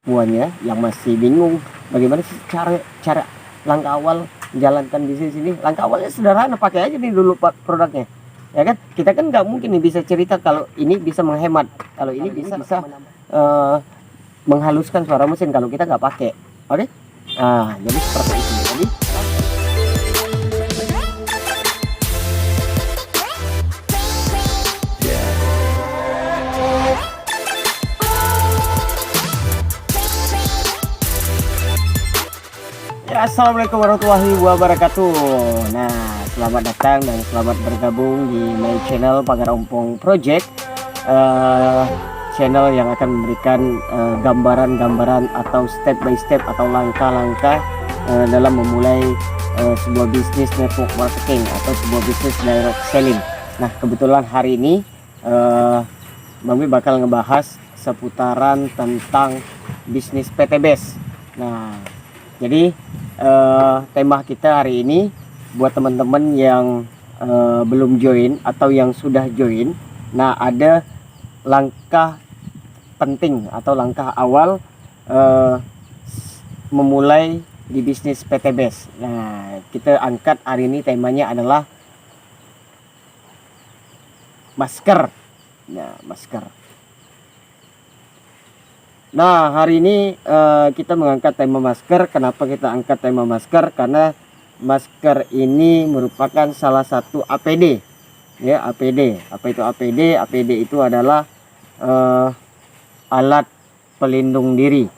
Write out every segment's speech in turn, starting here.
puannya yang masih bingung bagaimana sih cara langkah awal menjalankan bisnis ini. Langkah awalnya sederhana, pakai aja nih dulu produknya, ya kan. Kita kan nggak mungkin nih bisa cerita kalau ini bisa menghemat, kalau ini bisa uh, menghaluskan suara mesin kalau kita nggak pakai. Oke, nah jadi seperti itu. Jadi ya, assalamualaikum warahmatullahi wabarakatuh. Nah, selamat datang dan selamat bergabung di my channel Pagar Ompong Project, channel yang akan memberikan gambaran-gambaran atau step by step atau langkah-langkah dalam memulai sebuah bisnis network marketing atau sebuah bisnis direct selling. Nah, kebetulan hari ini Bang Bi bakal ngebahas seputaran tentang bisnis PTBS. Nah, jadi tema kita hari ini buat teman-teman yang belum join atau yang sudah join. Nah, ada langkah penting atau langkah awal memulai di bisnis PTBS. Nah, kita angkat hari ini temanya adalah masker. Nah, masker. Nah, hari ini kita mengangkat tema masker. Kenapa kita angkat tema masker? Karena masker ini merupakan salah satu APD. Ya, APD. Apa itu APD? APD itu adalah alat pelindung diri.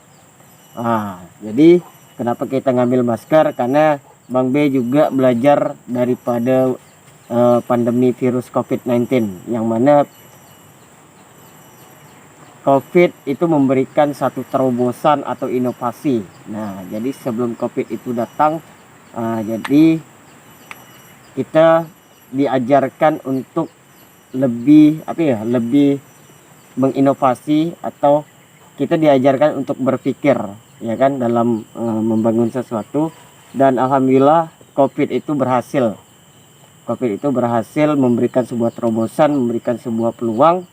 Nah, jadi kenapa kita ngambil masker? Karena Bang B juga belajar daripada pandemi virus COVID-19, yang mana COVID itu memberikan satu terobosan atau inovasi. Nah, jadi sebelum COVID itu datang, jadi kita diajarkan untuk lebih lebih menginovasi, atau kita diajarkan untuk berpikir, ya kan, dalam membangun sesuatu. Dan alhamdulillah COVID itu berhasil. COVID itu berhasil memberikan sebuah terobosan, memberikan sebuah peluang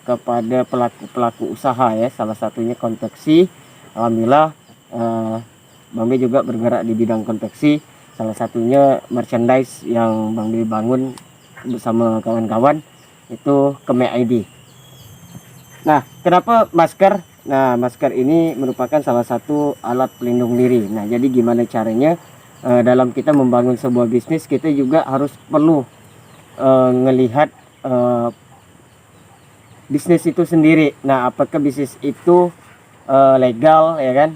kepada pelaku-pelaku usaha, ya, salah satunya konveksi. Alhamdulillah Bang B juga bergerak di bidang konveksi, salah satunya merchandise yang Bang B bangun bersama kawan-kawan itu Keme ID. Nah, kenapa masker? Nah, masker ini merupakan salah satu alat pelindung diri. Nah, jadi gimana caranya dalam kita membangun sebuah bisnis, kita juga harus perlu ngelihat bisnis itu sendiri. Nah, apakah bisnis itu legal, ya kan?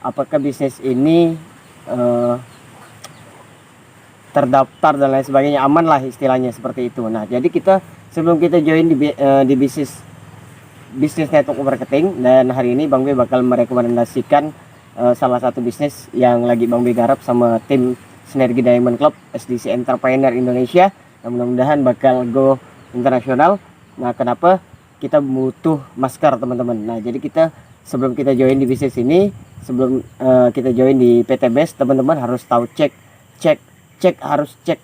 Apakah bisnis ini terdaftar dan lain sebagainya, aman lah istilahnya seperti itu. Nah, jadi kita sebelum kita join di bisnis network marketing, dan hari ini Bang B bakal merekomendasikan salah satu bisnis yang lagi Bang B garap sama tim Sinergi Diamond Club SDC Entrepreneur Indonesia. Nah, mudah-mudahan bakal go internasional. Nah, kenapa kita butuh masker, teman-teman? Nah, jadi kita sebelum kita join di bisnis ini, sebelum kita join di PTBS, teman-teman harus tahu harus cek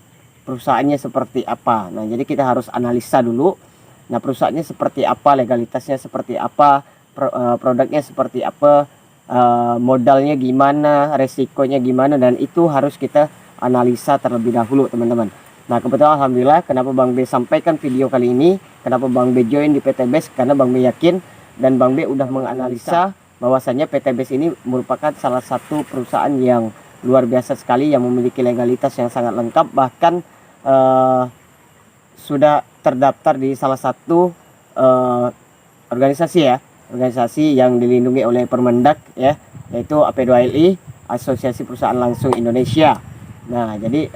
perusahaannya seperti apa. Nah, jadi kita harus analisa dulu. Nah, perusahaannya seperti apa, legalitasnya seperti apa, produknya seperti apa, modalnya gimana, resikonya gimana, dan itu harus kita analisa terlebih dahulu, teman-teman. Nah, kebetulan alhamdulillah kenapa Bang B sampaikan video kali ini, kenapa Bang B join di PTBS, karena Bang B yakin dan Bang B udah menganalisa bahwasannya PTBS ini merupakan salah satu perusahaan yang luar biasa sekali, yang memiliki legalitas yang sangat lengkap, bahkan sudah terdaftar di salah satu organisasi yang dilindungi oleh Permendak, ya, yaitu AP2LI, Asosiasi Perusahaan Langsung Indonesia. Nah, jadi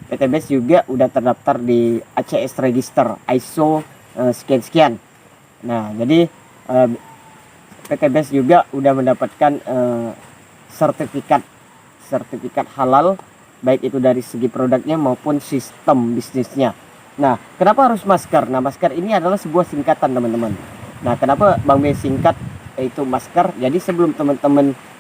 PTBS juga udah terdaftar di ACS Register ISO sekian-sekian. Nah, jadi PTBS juga udah mendapatkan sertifikat halal, baik itu dari segi produknya maupun sistem bisnisnya. Nah, kenapa harus masker? Nah, masker ini adalah sebuah singkatan, teman-teman. Nah, kenapa Bang B singkat itu masker? Jadi sebelum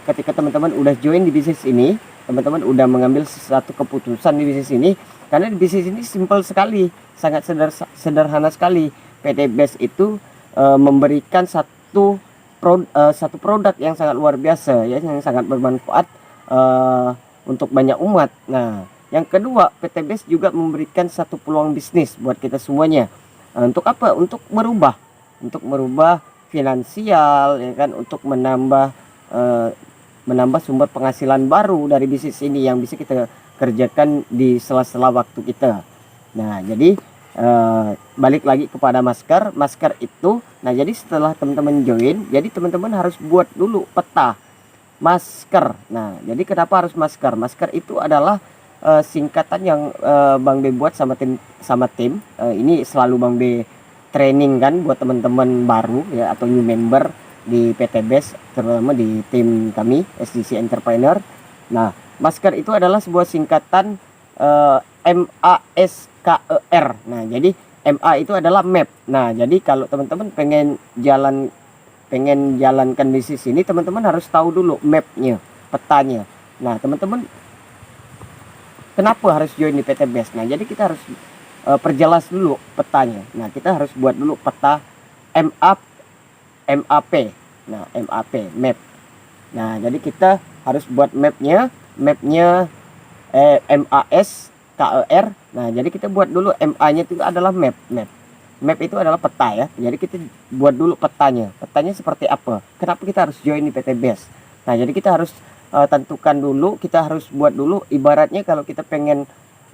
ketika teman-teman udah join di bisnis ini, teman-teman udah mengambil satu keputusan di bisnis ini, karena di bisnis ini simpel sekali, sangat sederhana sekali. PTBS itu memberikan satu satu produk yang sangat luar biasa ya, yang sangat bermanfaat untuk banyak umat. Nah, yang kedua, PTBS juga memberikan satu peluang bisnis buat kita semuanya. Untuk apa? Untuk merubah finansial ya kan, untuk menambah sumber penghasilan baru dari bisnis ini yang bisa kita kerjakan di sela-sela waktu kita. Nah, jadi balik lagi kepada masker itu. Nah, jadi setelah teman-teman join, jadi teman-teman harus buat dulu peta masker. Nah, jadi kenapa harus masker? Masker itu adalah singkatan yang Bang B buat sama tim. Ini selalu Bang B training kan buat teman-teman baru ya, atau new member di PTBS, terutama di tim kami SDC Entrepreneur. Nah, masker itu adalah sebuah singkatan MASKER. Nah, jadi MA itu adalah map. Nah, jadi kalau teman-teman pengen jalankan bisnis ini, teman-teman harus tahu dulu mapnya, petanya. Nah, teman-teman kenapa harus join di PTBS? Nah, jadi kita harus perjelas dulu petanya. Nah, kita harus buat dulu peta MAP. Nah, MAP, map. Nah, jadi kita harus buat mapnya MASKER. Nah, jadi kita buat dulu MA-nya itu adalah map. Map itu adalah peta ya. Jadi kita buat dulu petanya. Petanya seperti apa? Kenapa kita harus join di PTBS? Nah, jadi kita harus tentukan dulu, kita harus buat dulu. Ibaratnya kalau kita pengen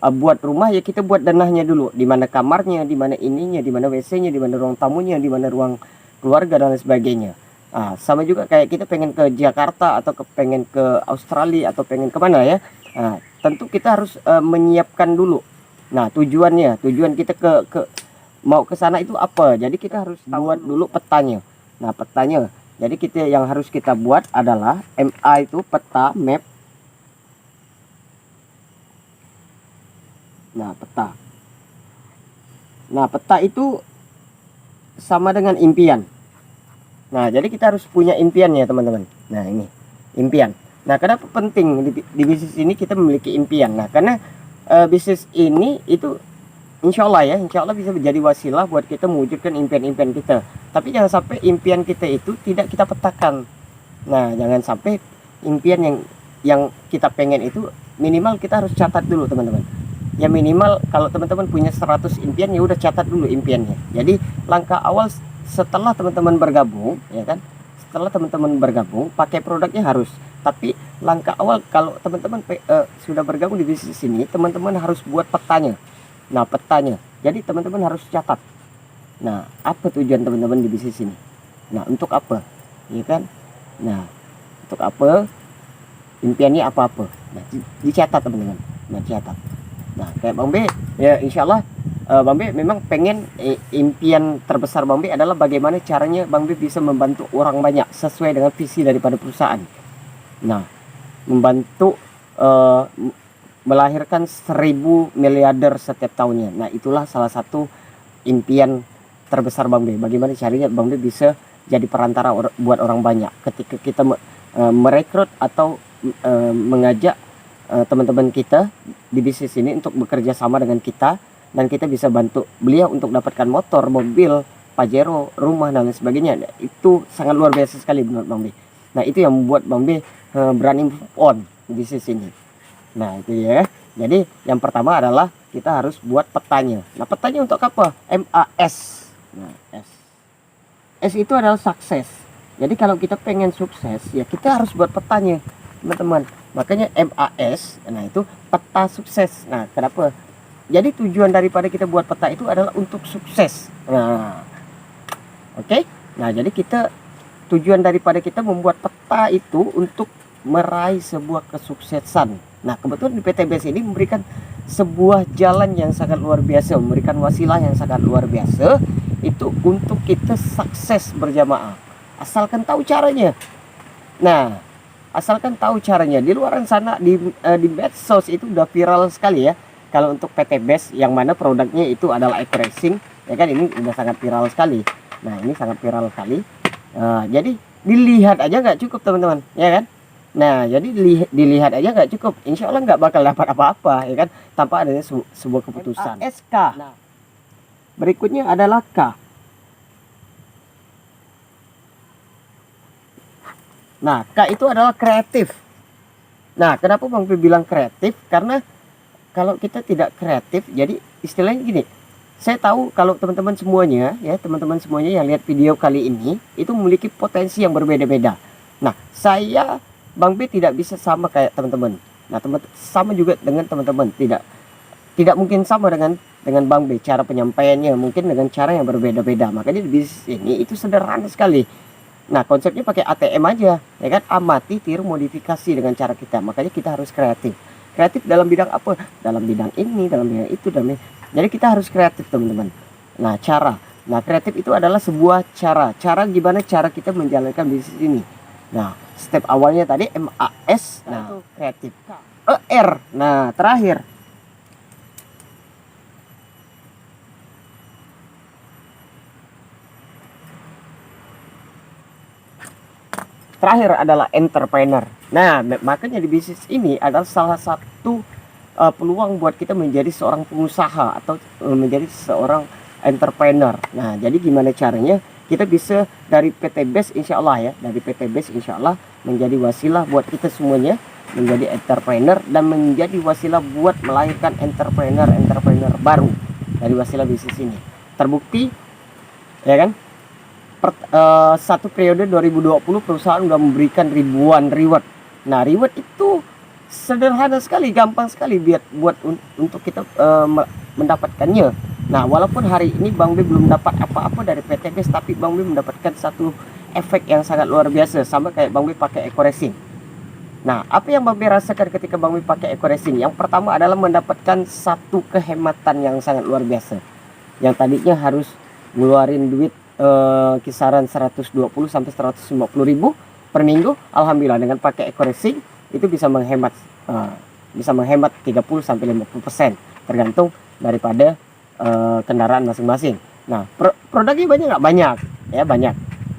buat rumah ya, kita buat danahnya dulu. Di mana kamarnya, di mana ininya, di mana WC-nya, di mana ruang tamunya, di mana ruang keluarga dan lain sebagainya. Nah, sama juga kayak kita pengen ke Jakarta atau pengen ke Australia atau pengen kemana ya. Nah, tentu kita harus menyiapkan dulu. Nah, tujuan kita mau ke sana itu apa? Jadi kita harus buat dulu petanya. Nah, petanya. Jadi yang harus kita buat adalah MA itu peta, map. Nah, peta. Nah, peta itu sama dengan impian. Nah, jadi kita harus punya impian ya, teman-teman. Nah, ini impian. Nah, kenapa penting di bisnis ini kita memiliki impian? Nah, karena bisnis ini itu insya Allah bisa menjadi wasilah buat kita mewujudkan impian-impian kita. Tapi jangan sampai impian kita itu tidak kita petakan. Nah, jangan sampai impian yang kita pengen itu minimal kita harus catat dulu, teman-teman. Ya minimal kalau teman-teman punya 100 impian, ya udah catat dulu impiannya. Jadi langkah awal setelah teman-teman bergabung, ya kan? Setelah teman-teman bergabung, pakai produknya harus. Tapi langkah awal kalau teman-teman sudah bergabung di bisnis ini, teman-teman harus buat petanya. Nah, petanya. Jadi teman-teman harus catat. Nah, apa tujuan teman-teman di bisnis ini? Nah, untuk apa? Ya kan? Nah, untuk apa? Impiannya apa-apa. Nah, dicatat teman-teman. Nah, catat. Nah, kayak Bang B, ya insya Allah Bang B memang pengen impian terbesar Bang B adalah bagaimana caranya Bang B bisa membantu orang banyak sesuai dengan visi daripada perusahaan. Nah, membantu melahirkan 1000 miliarder setiap tahunnya. Nah, itulah salah satu impian terbesar Bang B. Bagaimana caranya Bang B bisa jadi perantara buat orang banyak ketika kita merekrut atau mengajak teman-teman kita di bisnis ini untuk bekerja sama dengan kita, dan kita bisa bantu beliau untuk dapatkan motor, mobil, Pajero, rumah dan lain sebagainya. Itu sangat luar biasa sekali menurut Bang B. Nah, itu yang membuat Bang B berani move on di bisnis ini. Nah, itu ya. Jadi yang pertama adalah kita harus buat petanya. Nah, petanya untuk apa? MAS. Nah, S itu adalah sukses. Jadi kalau kita pengen sukses, ya kita harus buat petanya, teman-teman. Makanya MAS, nah itu peta sukses. Nah, kenapa? Jadi tujuan daripada kita buat peta itu adalah untuk sukses. Nah, oke. Nah, jadi tujuan daripada kita membuat peta itu untuk meraih sebuah kesuksesan. Nah, kebetulan di PTBS ini memberikan sebuah jalan yang sangat luar biasa, memberikan wasilah yang sangat luar biasa itu untuk kita sukses berjamaah. Asalkan tahu caranya. Nah, asalkan tahu caranya. Di luar sana di medsos itu udah viral sekali ya. Kalau untuk PTBS yang mana produknya itu adalah e-racing, ya kan, ini udah sangat viral sekali. Nah, ini sangat viral sekali. Jadi dilihat aja nggak cukup, teman-teman, ya kan? Nah, jadi dilihat aja nggak cukup. Insya Allah nggak bakal dapat apa-apa, ya kan, tanpa adanya sebuah keputusan. SK. Nah, berikutnya adalah K. Nah, K itu adalah kreatif. Nah, kenapa Bang B bilang kreatif? Karena kalau kita tidak kreatif, jadi istilahnya gini. Saya tahu kalau teman-teman semuanya ya, teman-teman semuanya yang lihat video kali ini itu memiliki potensi yang berbeda-beda. Nah, saya Bang B tidak bisa sama kayak teman-teman. Nah, sama juga dengan teman-teman, tidak mungkin sama dengan Bang B. Cara penyampaiannya mungkin dengan cara yang berbeda-beda. Makanya di bisnis ini itu sederhana sekali. Nah, konsepnya pakai ATM aja, ya kan? Amati, tiru, modifikasi dengan cara kita. Makanya kita harus kreatif. Kreatif dalam bidang apa? Dalam bidang ini, dalam bidang itu, jadi kita harus kreatif, teman-teman. Nah, cara. Nah, kreatif itu adalah sebuah cara. Cara gimana cara kita menjalankan bisnis ini. Nah, step awalnya tadi MAS, nah, kreatif. ER. Nah, terakhir. Terakhir adalah entrepreneur. Nah, makanya di bisnis ini adalah salah satu peluang buat kita menjadi seorang pengusaha atau menjadi seorang entrepreneur. Nah, jadi gimana caranya kita bisa dari PT Base insya Allah ya, dari PT Base insya Allah menjadi wasilah buat kita semuanya menjadi entrepreneur dan menjadi wasilah buat melahirkan entrepreneur baru dari wasilah bisnis ini. Terbukti ya kan? Satu periode 2020 perusahaan sudah memberikan ribuan reward. Nah, reward itu sederhana sekali, gampang sekali buat untuk kita mendapatkannya. Nah, walaupun hari ini Bang B belum dapat apa-apa dari PT Base, tapi Bang B mendapatkan satu efek yang sangat luar biasa, sama kayak Bang B pakai Eco Racing. Nah, apa yang Bang B rasakan ketika Bang B pakai Eco Racing? Yang pertama adalah mendapatkan satu kehematan yang sangat luar biasa. Yang tadinya harus ngeluarin duit kisaran 120 sampai 150 ribu per minggu, alhamdulillah dengan pakai Eco Racing itu bisa menghemat 30 sampai 50% tergantung daripada kendaraan masing-masing. Nah, produknya banyak nggak? Banyak ya, banyak.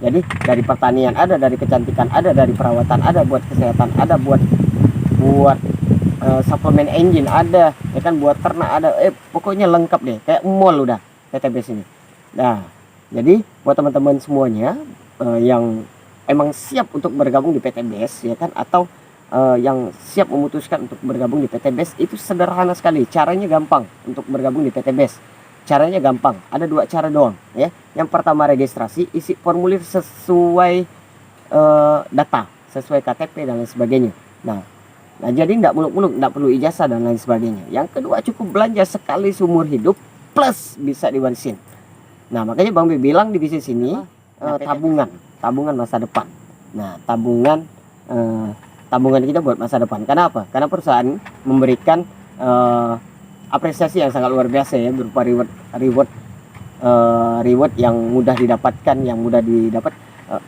Jadi dari pertanian ada, dari kecantikan ada, dari perawatan ada, buat kesehatan ada, buat suplemen engine ada, ya kan, buat ternak ada, pokoknya lengkap deh, kayak mall udah PT Base ini. Nah, jadi buat teman-teman semuanya yang emang siap untuk bergabung di PT Base ya kan, atau yang siap memutuskan untuk bergabung di PT Base, itu sederhana sekali, caranya gampang untuk bergabung di PT Base. Caranya gampang, ada dua cara doang ya. Yang pertama registrasi, isi formulir sesuai data, sesuai KTP dan lain sebagainya. Nah jadi tidak muluk-muluk, tidak perlu ijazah dan lain sebagainya. Yang kedua, cukup belanja sekali seumur hidup plus bisa diwarisin. Nah, makanya Bang B bilang di bisnis ini tabungan masa depan. Nah, tabungan kita buat masa depan. Kenapa? Karena perusahaan memberikan apresiasi yang sangat luar biasa ya, berupa reward yang mudah didapatkan,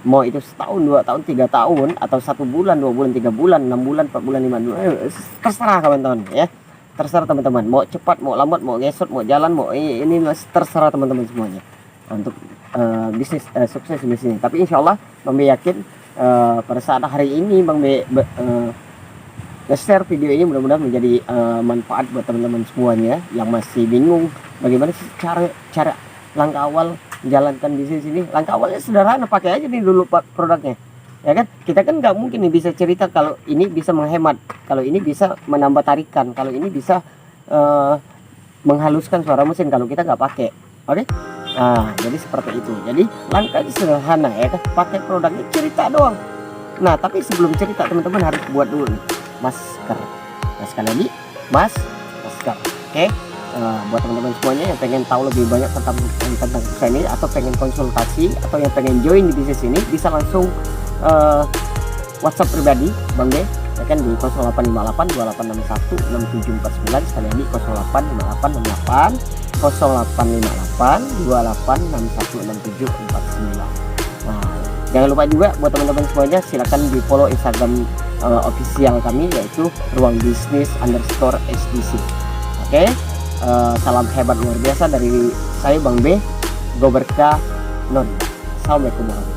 mau itu setahun, 2 tahun, 3 tahun, atau 1 bulan, 2 bulan, 3 bulan, 6 bulan, 4 bulan, 5 bulan, terserah kawan-kawan ya. Terserah teman-teman, mau cepat, mau lambat, mau ngesot, mau jalan, mau ini terserah teman-teman semuanya untuk bisnis sukses bisnis ini. Tapi insya Allah Bang B yakin pada saat hari ini Bang B share video ini mudah-mudahan menjadi manfaat buat teman-teman semuanya yang masih bingung bagaimana sih cara langkah awal menjalankan bisnis ini. Langkah awalnya sederhana, pakai aja nih dulu produknya. Ya kan, kita kan nggak mungkin nih bisa cerita kalau ini bisa menghemat, kalau ini bisa menambah tarikan, kalau ini bisa menghaluskan suara mesin kalau kita nggak pakai. Oke? Nah, jadi seperti itu. Jadi langkahnya sederhana ya kan, pakai produknya, cerita doang. Nah, tapi sebelum cerita teman-teman harus buat dulu nih masker. Nah, sekali lagi masker. Oke? Buat teman-teman semuanya yang pengen tahu lebih banyak tentang usaha ini, atau pengen konsultasi, atau yang pengen join di bisnis ini, bisa langsung WhatsApp pribadi Bang B ya kan, di 0858 2861 6749. sekali lagi 0858 2861 Nah, jangan lupa juga buat teman-teman semuanya, silakan di follow Instagram official kami, yaitu ruangbisnis_SDC. Oke, salam hebat luar biasa dari saya Bang B. Go berkah non. Assalamualaikum warahmatullahi wabarakatuh.